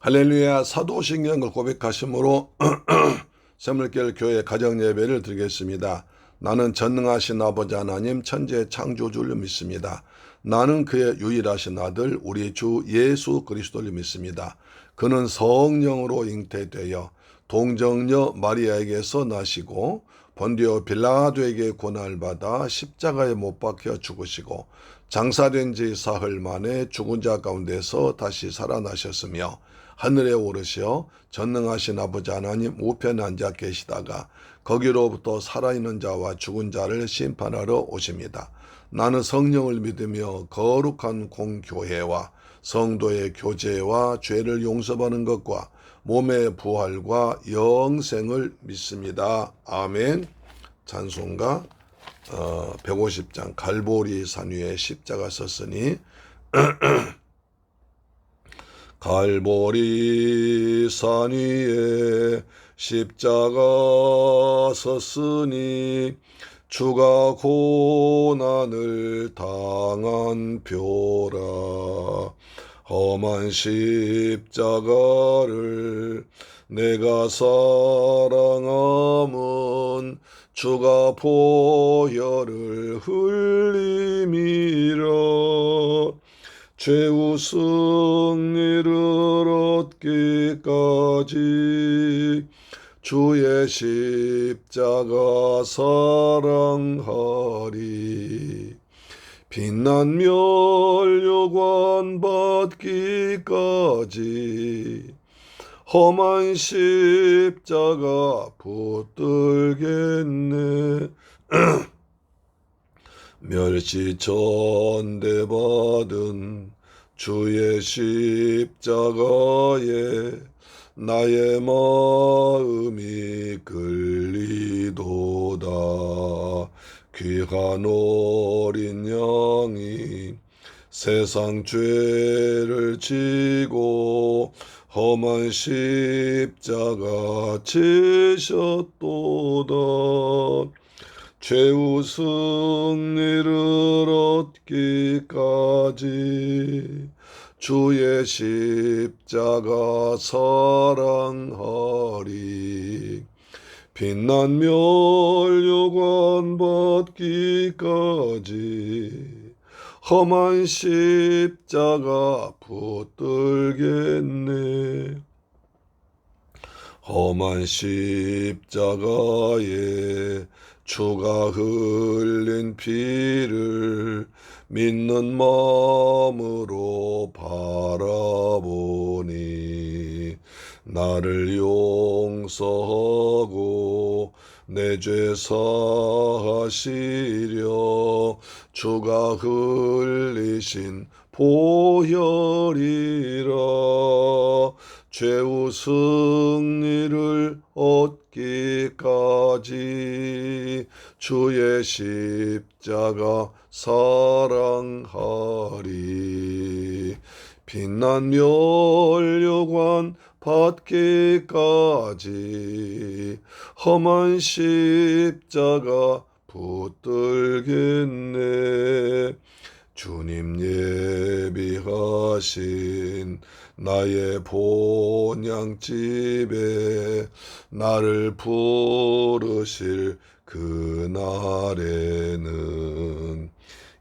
할렐루야. 사도신경을 고백하심으로 새물결 교회 가정예배를 드리겠습니다. 나는 전능하신 아버지 하나님 천지의 창조주를 믿습니다. 나는 그의 유일하신 아들 우리 주 예수 그리스도를 믿습니다. 그는 성령으로 잉태되어 동정녀 마리아에게서 나시고 본디오 빌라도에게 고난을 받아 십자가에 못 박혀 죽으시고 장사된 지 사흘 만에 죽은 자 가운데서 다시 살아나셨으며 하늘에 오르시어 전능하신 아버지 하나님 우편에 앉아 계시다가 거기로부터 살아있는 자와 죽은 자를 심판하러 오십니다. 나는 성령을 믿으며 거룩한 공교회와 성도의 교제와 죄를 용서받는 것과 몸의 부활과 영생을 믿습니다. 아멘. 찬송가 150장 갈보리 산 위에 십자가 섰으니 갈보리 산 위에 십자가 섰으니 주가 고난을 당한 표라. 험한 십자가를 내가 사랑함은 주가 보혈을 흘림이라. 최후 승리를 얻기까지 주의 십자가 사랑하리. 빛난 멸류관 받기까지 험한 십자가 붙들겠네. 멸시 전대받은 주의 십자가에 나의 마음이 끌리도다. 귀한 어린 양이 세상 죄를 지고 험한 십자가 지셨도다. 최후 승리를 얻기까지 주의 십자가 사랑하리. 빛난 멸류관 받기까지 험한 십자가 붙들겠네. 험한 십자가에 주가 흘린 피를 믿는 마음으로 바라보니 나를 용서하고 내 죄 사하시려 주가 흘리신 보혈이라. 최후 승리를 얻기까지 주의 십자가 사랑하리. 빛난 멸류관 받기까지 험한 십자가 붙들겠네. 주님 예비하신 나의 본향집에 나를 부르실 그날에는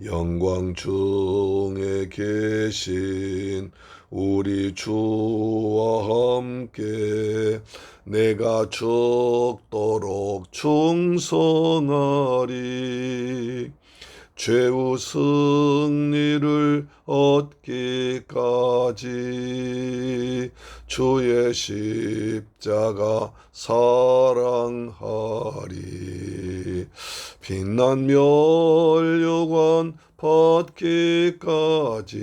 영광 중에 계신 우리 주와 함께 내가 죽도록 충성하리. 최후 승리를 얻기까지 주의 십자가 사랑하리. 빛난 멸류관 받기까지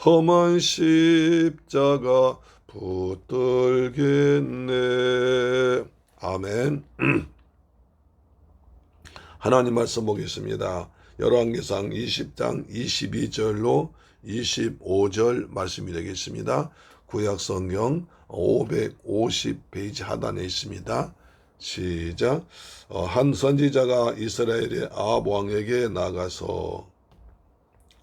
험한 십자가 붙들겠네. 아멘. 하나님 말씀 보겠습니다. 열왕기상 20장 22절로 25절 말씀이 되겠습니다. 구약성경 550페이지 하단에 있습니다. 시작. 한 선지자가 이스라엘의 아합 왕에게 나가서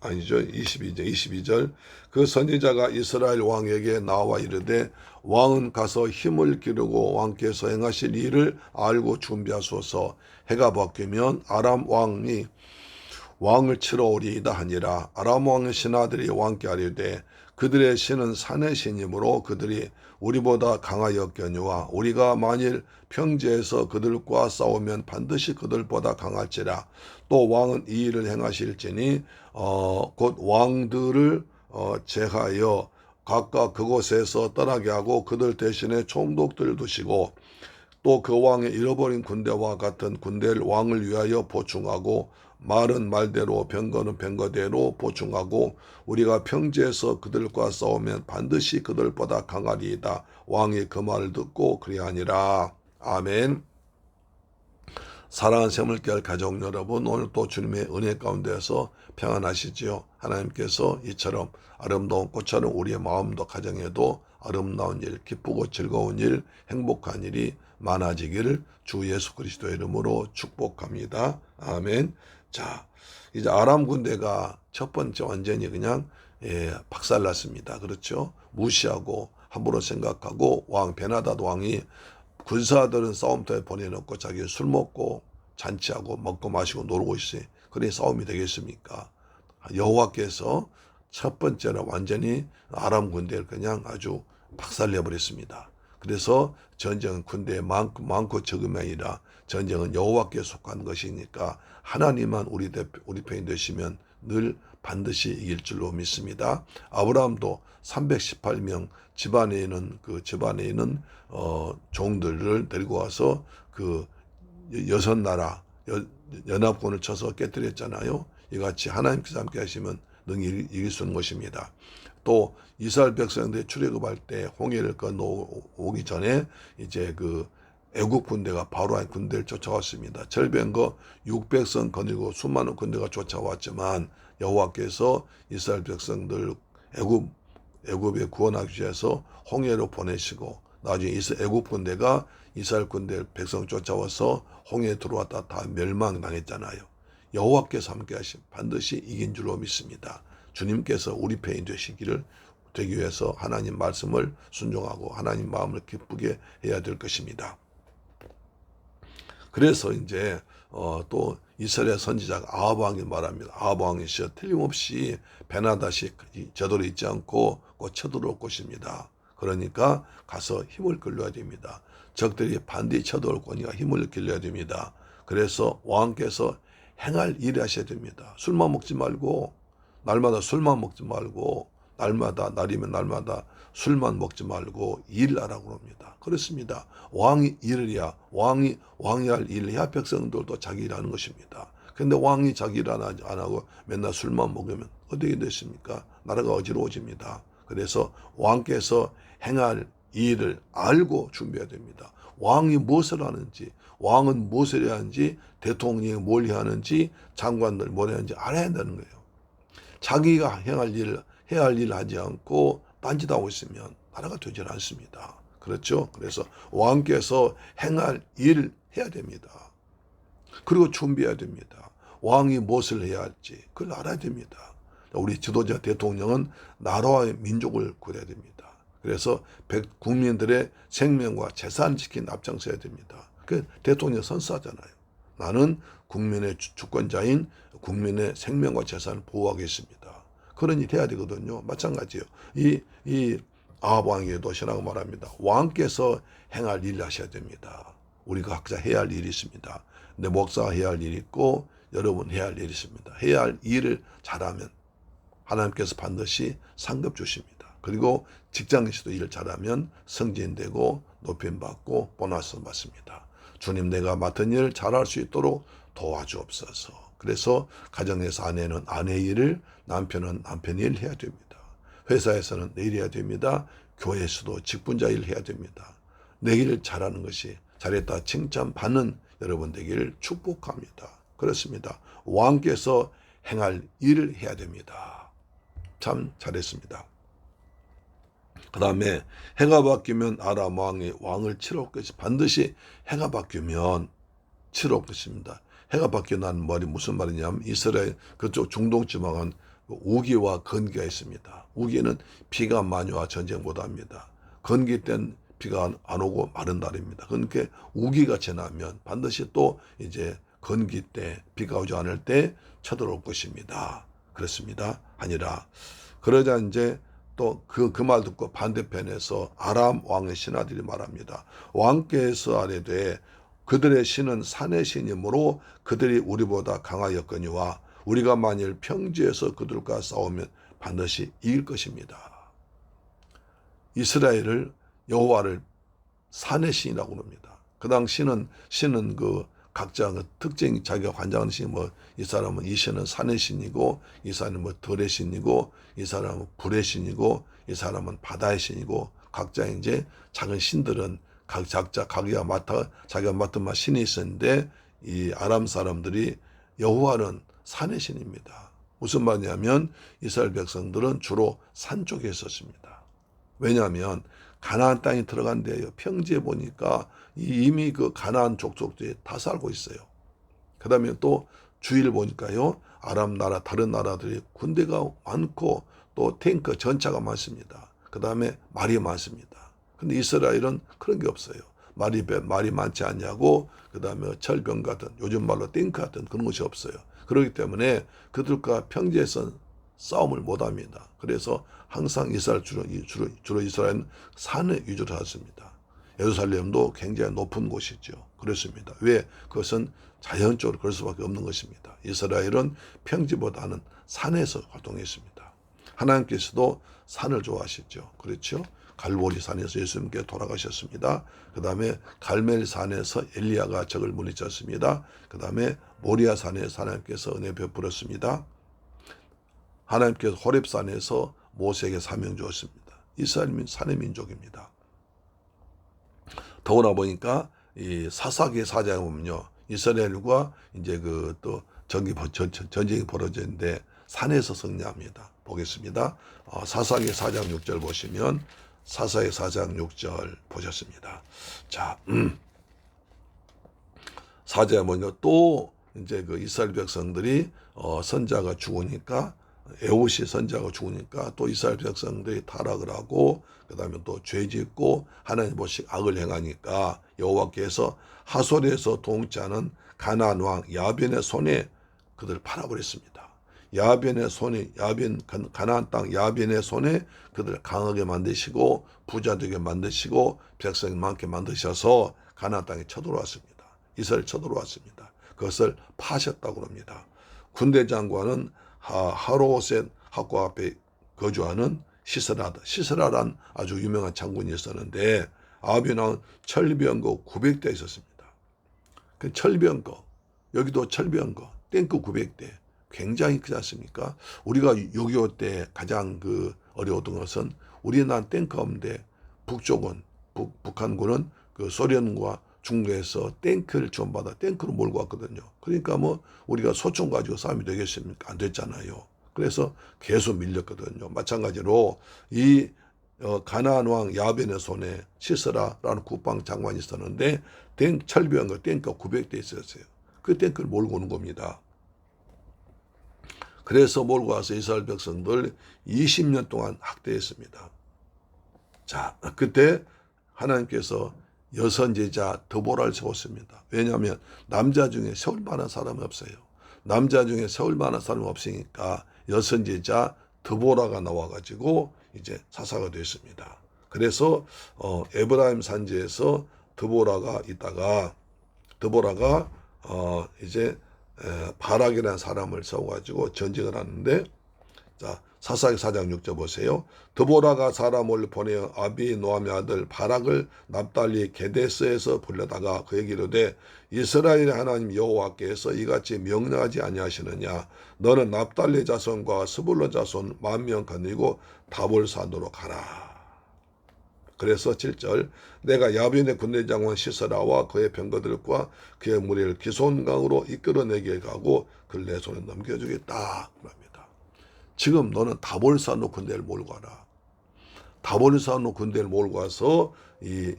아니죠. 22절. 그 선지자가 이스라엘 왕에게 나와 이르되 왕은 가서 힘을 기르고 왕께서 행하실 일을 알고 준비하소서. 해가 바뀌면 아람 왕이 왕을 치러 오리이다 하니라. 아람 왕의 신하들이 왕께 아뢰되 그들의 신은 산의 신이므로 그들이 우리보다 강하였거니와 우리가 만일 평지에서 그들과 싸우면 반드시 그들보다 강할지라. 또 왕은 이 일을 행하실지니 곧 왕들을 제하여 각각 그곳에서 떠나게 하고 그들 대신에 총독들 두시고 또 그 왕의 잃어버린 군대와 같은 군대를 왕을 위하여 보충하고 말은 말대로 병거는 병거대로 보충하고 우리가 평지에서 그들과 싸우면 반드시 그들보다 강하리이다. 왕이 그 말을 듣고 그리하니라. 아멘. 사랑하는 새물결 가족 여러분, 오늘 또 주님의 은혜 가운데서 평안하시지요. 하나님께서 이처럼 아름다운 꽃처럼 우리의 마음도 가정에도 아름다운 일, 기쁘고 즐거운 일, 행복한 일이 많아지기를 주 예수 그리스도의 이름으로 축복합니다. 아멘. 자, 이제 아람 군대가 첫 번째 완전히 그냥 박살났습니다. 그렇죠? 무시하고 함부로 생각하고 왕 베나닷 왕이 군사들은 싸움터에 보내놓고 자기 술 먹고 잔치하고 먹고 마시고 놀고 있어요. 그래 싸움이 되겠습니까? 여호와께서 첫 번째로 완전히 아람 군대를 그냥 아주 박살내버렸습니다. 그래서 전쟁은 군대에 많고 적음이 아니라 전쟁은 여호와께 속한 것이니까 하나님만 우리 편이 되시면 늘 반드시 이길 줄로 믿습니다. 아브라함도 318명 집안에 있는 종들을 데리고 와서 그 여섯 나라 연합군을 쳐서 깨뜨렸잖아요. 이같이 하나님께서 함께 하시면 능히 이길 수 있는 것입니다. 또 이스라엘 백성들이 출애굽할 때 홍해를 건너오기 전에 이제 그 애국 군대가 바로의 군대를 쫓아왔습니다. 절병거 600성 거느리고 수많은 군대가 쫓아왔지만 여호와께서 이스라엘 백성들 애굽에 구원하기 위해서 홍해로 보내시고 나중에 애굽 군대가 이스라엘 군대 백성 쫓아와서 홍해에 들어왔다 다 멸망당했잖아요. 여호와께서 함께 하시면 반드시 이긴 줄로 믿습니다. 주님께서 우리 편이 되기 위해서 하나님 말씀을 순종하고 하나님 마음을 기쁘게 해야 될 것입니다. 그래서 이제 또 이스라엘 선지자가 아합 왕이 말합니다. 아합 왕이 틀림없이 베나닷이 저들어 있지 않고 곧 쳐들어올 것입니다. 그러니까 가서 힘을 길러야 됩니다. 적들이 반드시 쳐들어올 거니까 힘을 길러야 됩니다. 그래서 왕께서 행할 일을 하셔야 됩니다. 술만 먹지 말고 날마다 술만 먹지 말고 날이면 날마다 술만 먹지 말고 일을 하라고 합니다. 그렇습니다. 왕이 일을 해야 왕이 할 일을 해야 백성들도 자기 일 하는 것입니다. 그런데 왕이 자기 일 안 하고 맨날 술만 먹으면 어떻게 됐습니까? 나라가 어지러워집니다. 그래서 왕께서 행할 일을 알고 준비해야 됩니다. 왕이 무엇을 하는지, 왕은 무엇을 해야 하는지, 대통령이 뭘 해야 하는지, 장관들 뭘 해야 하는지 알아야 한다는 거예요. 자기가 해야 할 일을 하지 않고 딴짓하고 있으면 나라가 되질 않습니다. 그렇죠? 그래서 왕께서 행할 일을 해야 됩니다. 그리고 준비해야 됩니다. 왕이 무엇을 해야 할지 그걸 알아야 됩니다. 우리 지도자 대통령은 나라와 민족을 구해야 됩니다. 그래서 국민들의 생명과 재산을 지키는 앞장서야 됩니다. 그 대통령 선서하잖아요. 나는 국민의 주권자인 국민의 생명과 재산을 보호하겠습니다. 그런 일 해야 되거든요. 마찬가지예요. 이 아합 왕에게도 신하고 말합니다. 왕께서 행할 일을 하셔야 됩니다. 우리가 각자 해야 할 일이 있습니다. 내 목사가 해야 할 일이 있고 여러분 해야 할 일이 있습니다. 해야 할 일을 잘하면 하나님께서 반드시 상급 주십니다. 그리고 직장에서도 일을 잘하면 승진되고 높임받고 보너스 받습니다. 주님 내가 맡은 일을 잘할 수 있도록 도와주옵소서. 그래서 가정에서 아내는 아내 일을 남편은 남편 일을 해야 됩니다. 회사에서는 내 일 해야 됩니다. 교회에서도 직분자 일을 해야 됩니다. 내 일을 잘하는 것이 잘했다 칭찬받는 여러분 되기를 축복합니다. 그렇습니다. 왕께서 행할 일을 해야 됩니다. 참 잘했습니다. 그 다음에 해가 바뀌면 아람 왕이 왕을 치러 올 것이 반드시 해가 바뀌면 치러 올 것입니다. 해가 바뀌어난 말이 무슨 말이냐면 이스라엘 그쪽 중동 지방은 우기와 건기가 있습니다. 우기는 비가 많이 와 전쟁 못합니다. 건기 때는 비가 안 오고 마른 날입니다. 그러니까 우기가 지나면 반드시 또 이제 건기 때 비가 오지 않을 때 쳐들어올 것입니다. 그렇습니다. 아니라 그러자 이제 또 그 말 듣고 반대편에서 아람 왕의 신하들이 말합니다. 왕께서 아뢰되 그들의 신은 산의 신이므로 그들이 우리보다 강하였거니와 우리가 만일 평지에서 그들과 싸우면 반드시 이길 것입니다. 이스라엘을 여호와를 산의 신이라고 합니다. 그 당시는 신은 그 각자 그 특징 자기가 관장하는 신이 뭐 이 사람은 이 신은 산의 신이고 이 사람은 뭐 들의 신이고 이 사람은 불의 신이고 이 사람은 바다의 신이고 각자 이제 작은 신들은 각자 자기가 맡은 신이 있었는데 이 아람 사람들이 여호와는 산의 신입니다. 무슨 말이냐면 이스라엘 백성들은 주로 산 쪽에 있었습니다. 왜냐하면 가나안 땅에 들어간 데요. 평지에 보니까 이미 그 가나안 족속들이 다 살고 있어요. 그 다음에 또 주위를 보니까요. 아람 나라 다른 나라들이 군대가 많고 또 탱크 전차가 많습니다. 그 다음에 말이 많습니다. 근데 이스라엘은 그런 게 없어요. 말이 많지 않냐고 그 다음에 철병 같은 요즘 말로 탱크 같은 그런 것이 없어요. 그렇기 때문에 그들과 평지에서 싸움을 못합니다. 그래서 항상 이스라엘 주로 이스라엘은 산에 위주로 하습니다. 예루살렘도 굉장히 높은 곳이죠. 그렇습니다. 왜? 그것은 자연적으로 그럴 수밖에 없는 것입니다. 이스라엘은 평지보다는 산에서 활동했습니다. 하나님께서도 산을 좋아하시죠. 그렇죠? 갈보리 산에서 예수님께 돌아가셨습니다. 그 다음에 갈멜 산에서 엘리야가 적을 물리쳤습니다. 그 다음에 모리아 산에서 하나님께서 은혜 베풀었습니다. 하나님께서 호렙산에서 모세에게 사명 주었습니다. 이스라엘은 산의 민족입니다. 더구나 보니까 이 사사기 사장에 보면요, 이스라엘과 이제 그 또 전쟁이 벌어졌는데 산에서 승리합니다. 보겠습니다. 사사기 4장 6절 보시면 사사기 4장 6절 보셨습니다. 자, 4장에 보니까 또 이제 그 이스라엘 백성들이 선자가 죽으니까 에봇이 선자가 죽으니까 또 이스라엘 백성들이 타락을 하고 그 다음에 또 죄짓고 하나님 보시 악을 행하니까 여호와께서 하솔에서 동치하는 가나안 왕 야벤의 손에 그들을 팔아버렸습니다. 가나안 땅 야벤의 손에 그들을 강하게 만드시고 부자 되게 만드시고 백성이 많게 만드셔서 가나안 땅에 쳐들어왔습니다. 이스라엘 쳐들어왔습니다. 그것을 파셨다고 합니다. 군대 장관은 하로셋 학과 앞에 거주하는 시스라란 아주 유명한 장군이 있었는데 아비나은 철병거 900대 있었습니다. 그 철병거, 여기도 철병거, 탱크 900대 굉장히 크지 않습니까? 우리가 6.25 때 가장 그 어려웠던 것은 우리나라 탱크 없는데 북한군은 그 소련과 중국에서 탱크를 지원받아 탱크로 몰고 왔거든요. 그러니까 뭐 우리가 소총 가지고 싸움이 되겠습니까? 안 됐잖아요. 그래서 계속 밀렸거든요. 마찬가지로 이 가나안 왕 야벤의 손에 시스라라는 국방장관이 있었는데 철병거 탱크 900대 있었어요. 그 탱크를 몰고 오는 겁니다. 그래서 몰고 와서 이스라엘 백성들 20년 동안 학대했습니다. 자, 그때 하나님께서 여선제자 드보라를 세웠습니다. 왜냐하면 남자 중에 세울 만한 사람이 없어요. 남자 중에 세울 만한 사람이 없으니까 여선제자 드보라가 나와가지고 이제 사사가 됐습니다. 그래서 에브라임 산지에서 드보라가 있다가 드보라가 이제 바락이라는 사람을 세워가지고 전쟁을 하는데 자 사사기 4장 6절 보세요. 드보라가 사람을 보내어 아비노함의 아들 바락을 납달리 게데스에서 불러다가 그에게 이르되 이스라엘의 하나님 여호와께서 이같이 명령하지 아니하시느냐 너는 납달리 자손과 스불론 자손 10,000명 거느리고 다볼산으로 가라. 그래서 7절 내가 야빈의 군대장관 시스라와 그의 병거들과 그의 무리를 기손강으로 이끌어내게 가고 그를 내 손에 넘겨주겠다 합니다. 지금 너는 다볼산으로 군대를 몰고 와라. 다볼산으로 군대를 몰고 와서 이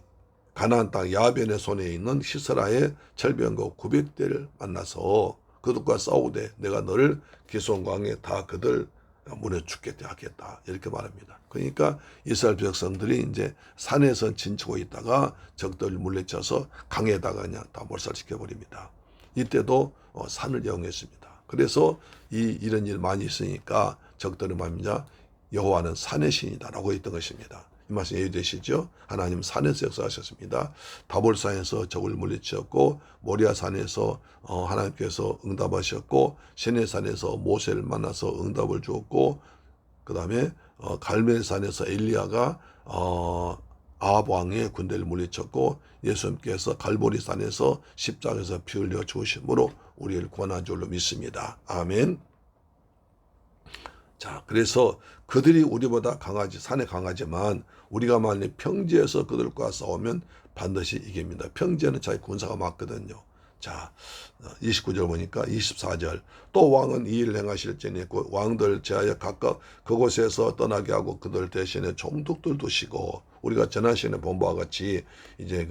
가나안 땅 야벤의 손에 있는 시스라의 철병거 900대를 만나서 그들과 싸우되 내가 너를 기손강에 다 그들 물에 죽겠다 하겠다 이렇게 말합니다. 그러니까 이스라엘 백성들이 이제 산에서 진치고 있다가 적들을 물리쳐서 강에다가 그냥 다 몰살시켜 버립니다. 이때도 산을 이용했습니다. 그래서 이런 일 많이 있으니까 적들은 말입니다. 여호와는 산의 신이다라고 했던 것입니다. 이 말씀 이해되시죠? 하나님 산에서 역사하셨습니다. 다볼산에서 적을 물리쳤고 모리아산에서 하나님께서 응답하셨고 시내산에서 모세를 만나서 응답을 주었고 그 다음에 갈멜산에서 엘리야가 아합 왕의 군대를 물리쳤고 예수님께서 갈보리산에서 십자가에서 피 흘려 죽으심으로 우리를 구원한 줄로 믿습니다. 아멘. 자, 그래서 그들이 우리보다 강하지, 산에 강하지만 우리가 만약 평지에서 그들과 싸우면 반드시 이깁니다. 평지에는 자기 군사가 많거든요. 자, 29절 보니까 24절 또 왕은 이 일을 행하실지니 왕들 제하여 각각 그곳에서 떠나게 하고 그들 대신에 총독들 두시고 우리가 지난 시간에 본 바와 같이 이제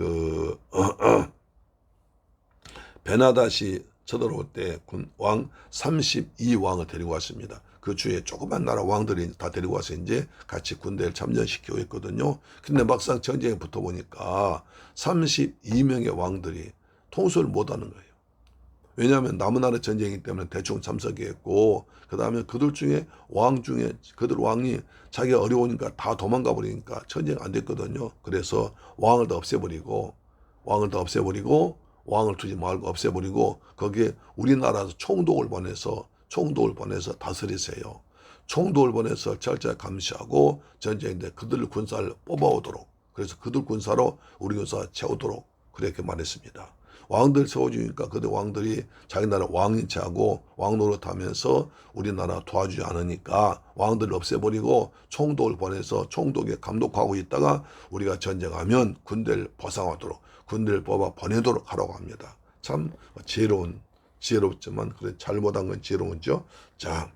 베나닷이 쳐들어올 때 왕 32왕을 데리고 왔습니다. 그 주위에 조그만 나라 왕들이 다 데리고 와서 이제 같이 군대를 참전시키고 있거든요. 근데 막상 전쟁에 붙어보니까 32명의 왕들이 통솔을 못하는 거예요. 왜냐하면 남은 나라 전쟁이기 때문에 대충 참석했고 그 다음에 그들 중에 그들 왕이 자기가 어려우니까 다 도망가 버리니까 전쟁 안 됐거든요. 그래서 왕을 다 없애버리고 왕을 두지 말고 없애버리고 거기에 우리나라에서 총독을 보내서 다스리세요. 총독을 보내서 철저히 감시하고 전쟁인데 그들 군사를 뽑아오도록 그래서 그들 군사로 우리 군사 채우도록 그렇게 말했습니다. 왕들 세워주니까 그들 왕들이 자기 나라 왕인 체하고 왕 노릇하면서 우리나라 도와주지 않으니까 왕들을 없애버리고 총독을 보내서 총독에 감독하고 있다가 우리가 전쟁하면 군대를 보상하도록 군대를 뽑아 보내도록 하라고 합니다. 참 지혜롭지만 그래 잘못한 건 지혜로운죠. 자,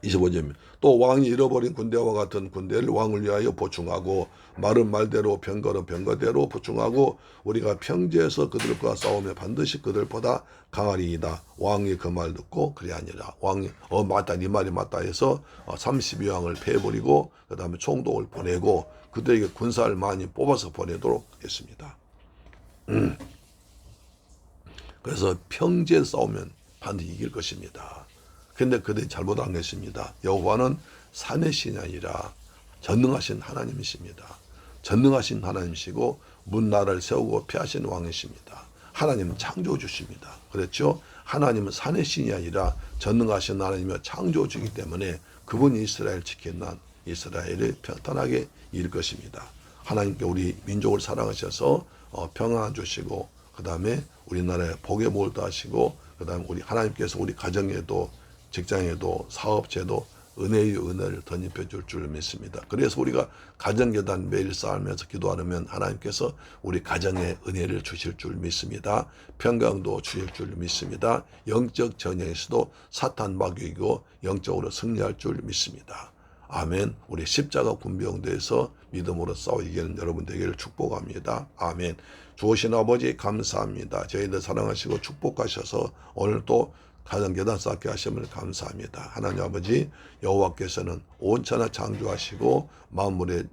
25절 또 왕이 잃어버린 군대와 같은 군대를 왕을 위하여 보충하고 말은 말대로 병거는 병거대로 보충하고 우리가 평지에서 그들과 싸우며 반드시 그들보다 강하리이다. 왕이 그 말 듣고 그리하니라. 왕이 맞다 네 말이 맞다 해서 32왕을 패버리고 그 다음에 총독을 보내고 그들에게 군사를 많이 뽑아서 보내도록 했습니다. 그래서 평지에 싸우면 반드시 이길 것입니다. 근데 그들이 잘못한 것입니다. 여호와는 산의 신이 아니라 전능하신 하나님이십니다. 전능하신 하나님이시고 문나라를 세우고 피하신 왕이십니다. 하나님은 창조주십니다. 그렇죠? 하나님은 산의 신이 아니라 전능하신 하나님이며 창조주이기 때문에 그분이 이스라엘을 지킨 난 이스라엘을 평탄하게 이길 것입니다. 하나님께 우리 민족을 사랑하셔서 평안 주시고 그 다음에 우리나라에 복의 복을 하시고 그 다음에 우리 하나님께서 우리 가정에도 직장에도 사업체도 은혜의 은혜를 덧입혀 줄 줄 믿습니다. 그래서 우리가 가정계단 매일 쌓으면서 기도하면 하나님께서 우리 가정에 은혜를 주실 줄 믿습니다. 평강도 주실 줄 믿습니다. 영적 전쟁에서도 사탄 마귀이고 영적으로 승리할 줄 믿습니다. 아멘. 우리 십자가 군병대에서 믿음으로 싸워 이기는 여러분 되기를 축복합니다. 아멘. 주오신 아버지 감사합니다. 저희들 사랑하시고 축복하셔서 오늘 또 가정 계단 쌓게 하심을 감사합니다. 하나님 아버지 여호와께서는 온천하 창조하시고 만물에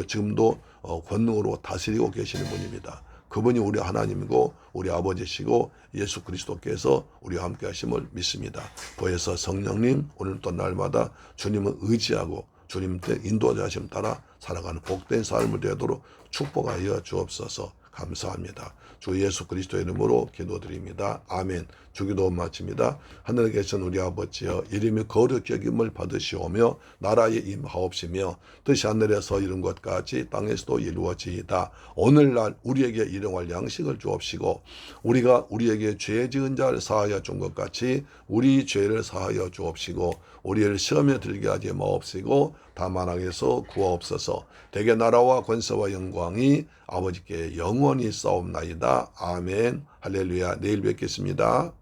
지금도 권능으로 다스리고 계시는 분입니다. 그분이 우리 하나님이고 우리 아버지시고 예수 그리스도께서 우리와 함께 하심을 믿습니다. 보혜사 성령님 오늘 또 날마다 주님을 의지하고 주님께 인도하심 따라 살아가는 복된 삶을 되도록 축복하여 주옵소서. 감사합니다. 주 예수 그리스도의 이름으로 기도드립니다. 아멘. 주기도 마칩니다. 하늘에 계신 우리 아버지여 이름이 거룩히 여김을 받으시오며 나라에 임하옵시며 뜻이 하늘에서 이룬 것 같이 땅에서도 이루어지이다. 오늘날 우리에게 일용할 양식을 주옵시고 우리가 우리에게 죄 지은 자를 사하여 준 것 같이 우리 죄를 사하여 주옵시고 우리를 시험에 들게 하지 마옵시고 다만 악에서 구하옵소서. 대개 나라와 권세와 영광이 아버지께 영원히 싸움나이다. 아멘. 할렐루야. 내일 뵙겠습니다.